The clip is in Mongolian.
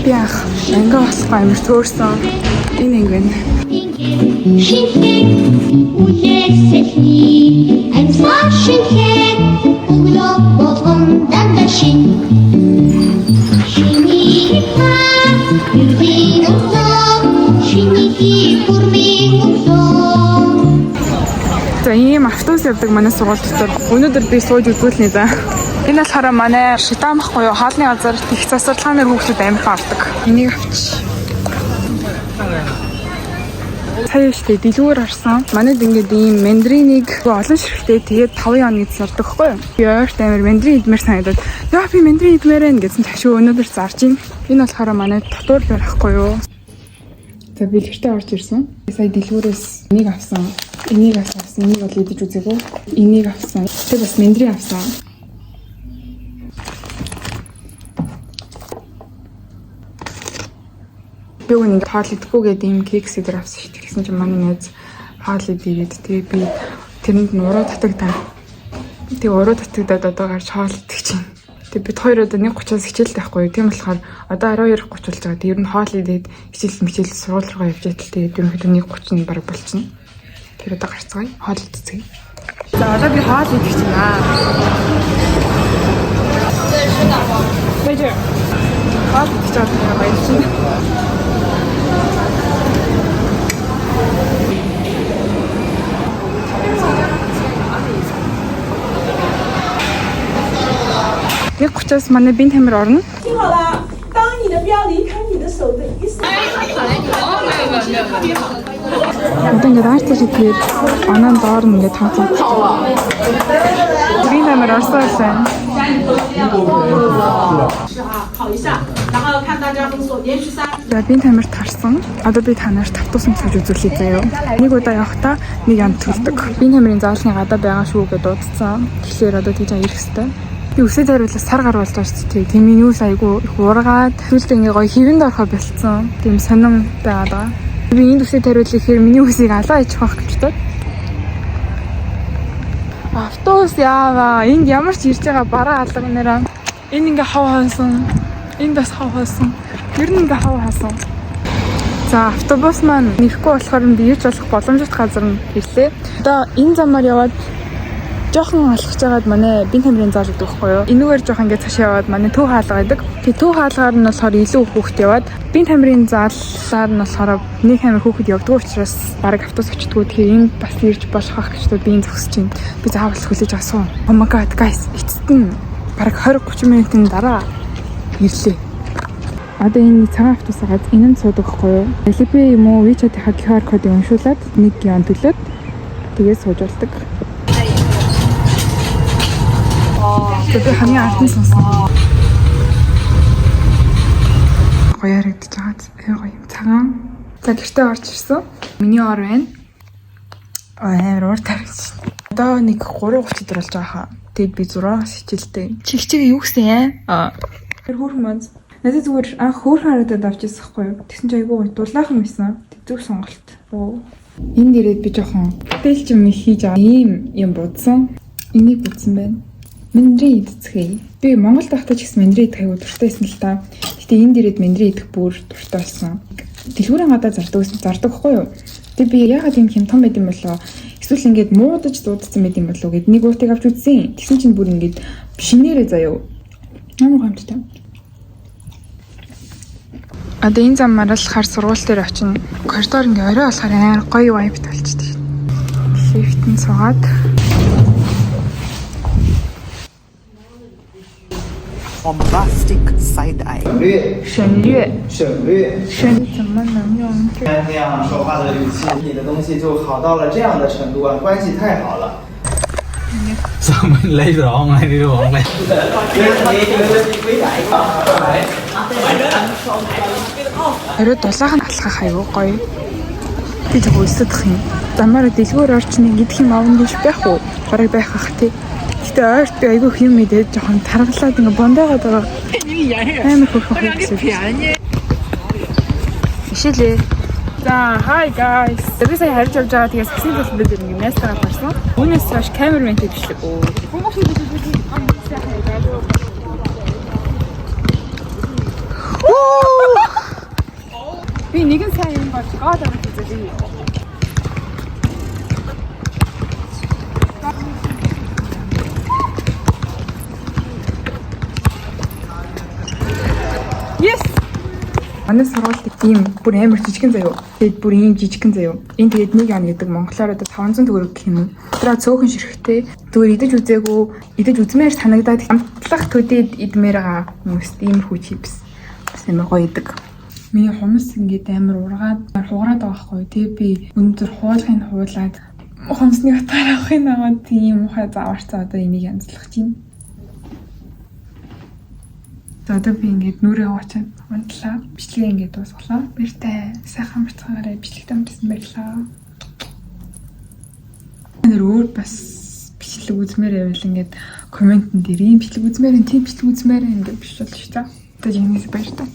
Яах, ингээ болох амар төөрсөн. Энэ ингэн. За ийм автобус явдаг манай сургууль дотор өнөөдөр би сууж үзүүлнэ за. Энэ болохоор манай шитаамх буюу хаалны газар их засварлахаар хүүхдүүд амирхан авдаг. Энийг авч. Сая штэ дэлгүүр харсан. Манайд ингээд ийм мандринийг олон ширхтээ тэгээд 5 оны зардаг хгүй юу? Яарт амир мандрин идмээр санагдаад. Яа би мандрин идмээр байна гэсэн ташгүй өнөөдөр зарж ийн. Энэ болохоор манай дотор байхгүй юу? За бэлгэртээ орж ирсэн. Сая дэлгүүрээс энийг авсан. Энийг авсан. Энийг бол идэж үзээгүй. Энийг авсан. Тэгээд бас мандрин авсан. Би үнэн хоол идэхгүй гэдэг юм кекс идэр авсан шүү дээ. Тэгсэн чинь манай найз хоол идээд тэгээ би тэрэнд нь уруу татагдаа. Тэгээ уруу татагдаад одоо гарч хоол идэх чинь. Тэгээ бид хоёр одоо 1:30-аас хичээлтэй байхгүй юу. Тийм болохоор одоо 12:30 болж байгаа. Тэгээ ер нь хоол идээд хичээл сургууль руугаа явж идэл тэгээд ерөнхийдөө 1:30 нь бараг болчихно. Тэр одоо гарцгаая. Хоол идцгээе. За одоо би хоол идэх чинь аа. Бэж. Хоол идчих чадсан баярлалаа. Яг 30-аас манай бинт хамир орно. Одоо ингээд арцаж идэхээр оноо доор нь ингээд тооцоо. Бинт хамир орсон байсан. За бинт хамир тарсан. Одоо би танаар тавтуусан цаж үзүүлээ заяа. Нэг удаа явахдаа нэг ам төлдөг. Бинт хамирын заалны гадаа байгаа шүү гэдээ дуудсан. Тэгэхээр одоо тийж ирэх хэвээр. Би үсээ хариулаад сар гар болж байгаа шүү дээ. Тийм минус айгу их ургаад зүйлдээ ингээ гоё хэвэнд орохоо болцсон. Тийм сонирн байгаа. Би энд үсээ хариулах хэрэг миний үсийг алаа ичих байх гэж бодоод. Автобус яава. Энд ямар ч ирж байгаа бараа алганараа. Энэ ингээ хав хоосон. Энд бас хав хоосон. Ер нь ингээ хав хоосон. За автобус маань нэхгүй болохоор би ирж болох боломжит газар нь ирлээ. Одоо энэ замаар яваад жоохон алхаж байгаад манай бинт хамирын заал гэдэг байхгүй юу? Энүүгээр жоохон ингээд цаашаа яваад манай төв хаалга байдаг. Тэгээ төв хаалгаар нь болохоор илүү хүүхэд яваад бинт хамирын заалаар нь болохоор нэг хамир хүүхэд явдаг учраас бараг автобус очтгоо. Тэгэхээр энэ бас ирж болох ах гэж би энэ зогсож байна. Би заавал хүлээж авсан. Oh my god guys, эцэст нь бараг 20-30 минутын дараа ирлээ. Одоо энэ цагаан автобусаагаад энэ нь суудаг байхгүй юу? Alipay юм уу WeChat-ийн QR кодыг уншуулад 1 yen төлөөд тэгээд сууж болдог. Тэгээд хамгийн анхны сонсон. Гоё яригдж байгаа. Гоё юм цагаан. За гэртээ орж ирсэн. Миний ор байна. Амар уур тавьж. Одоо нэг 3:30 дээр болж байгаа хаа. Тэгэд би 6-аас хичээлтэй. Чигчиг юу гэсэн юм? Тэр хөөрхөн манз. Надад зүгээр анх хөөрхөн харагдаад авчихсан байхгүй юу? Тэгсэн чинь айгүй гоё дулаахан байсан. Зүг сонголт. Энд ирээд би жоохон тэл юм хийж байгаа. Ийм юм будсан. Энийг будсан байна. Мандрин идцгээе. Би Монголд байхдаа ч гэсэн мандрин идэх аягүй дуртай байсан л та. Гэтэ энд ирээд мандрин идэх бүр дуртай болсон. Дэлгүүрийн гадаа зардаг хгүй юу? Тэгээ би ягаад юм том байд юм болоо? Эсвэл ингээд муудаж дуудсан байд юм болоо гэд нэг уутыг авч үзсэн. Тэгсэн чинь бүр ингээд шинээрээ заяа. Ямар гомдтой. Одоо энэ замаар л хар сургууль дээр очино. Коридор ингээ орой болохоор амар гоё вайб талчихдээ. Лифтэн суугаад bombastic side eye. 省略怎么能用？那样说话的语气，你的东西就好到了这样的程度啊，关系太好了。Sao mình lấy rộng này đi rộng này? Орой дулаахан алхах аягүй гоё. Би зөв өсөдөх юм. Замаараа дэлгүүр орчны идэх юм авна гэж байх уу? Бараг байх ах тий. Гэтэ ойрт би айгүй юм мэдээд жоохон таргалаад ингээ бондоогоод байгаа. Амар хөөрхөн. Ишэлээ. За, hi guys. Би сая харж явж байгаа. Тэгээс хэсэг төлөв бид ингээ найстайгаар гарсан. Үүнээс хойш камермен хийвчлээ. Манай сургуульд ийм бүр амар жижигэн заяо. Тэгээд бүр ийм жижигэн заяо. Энэ тэгээд 1 ан гэдэг монголоор одоо 500 төгрөг гэх юм уу. Өдрөө цөөхөн ширхтээ зүгээр идэж үзээгүй, идэж үзмээр санагдаад амтлах төдийд идмээр байгаа хүмүүст иймэрхүү чипс бас амар гоё идэг. Миний хумс ингээд амар ургаад хугараад байгаа хгүй. Тэгээ би өнөөдөр хуулахын хуулаад хумсны утгаар авахын наваад тийм ухаа зааварцаа одоо энийг янзлах чинь. Одоо би ингээд нүрээ уучаад унтлаа. Бичлэгээ ингээд дуусглаа. Баяртай. Сайхан бацгаараа бичлэгтэй амтсан баярлаа. Тэр өөр бас бичлэг үзмээр байвал ингээд комментэн дээр ийм бичлэг үзмээр энэ тийм бичлэг үзмээр ингээд биш болж та. Одоо жинээс баяртай.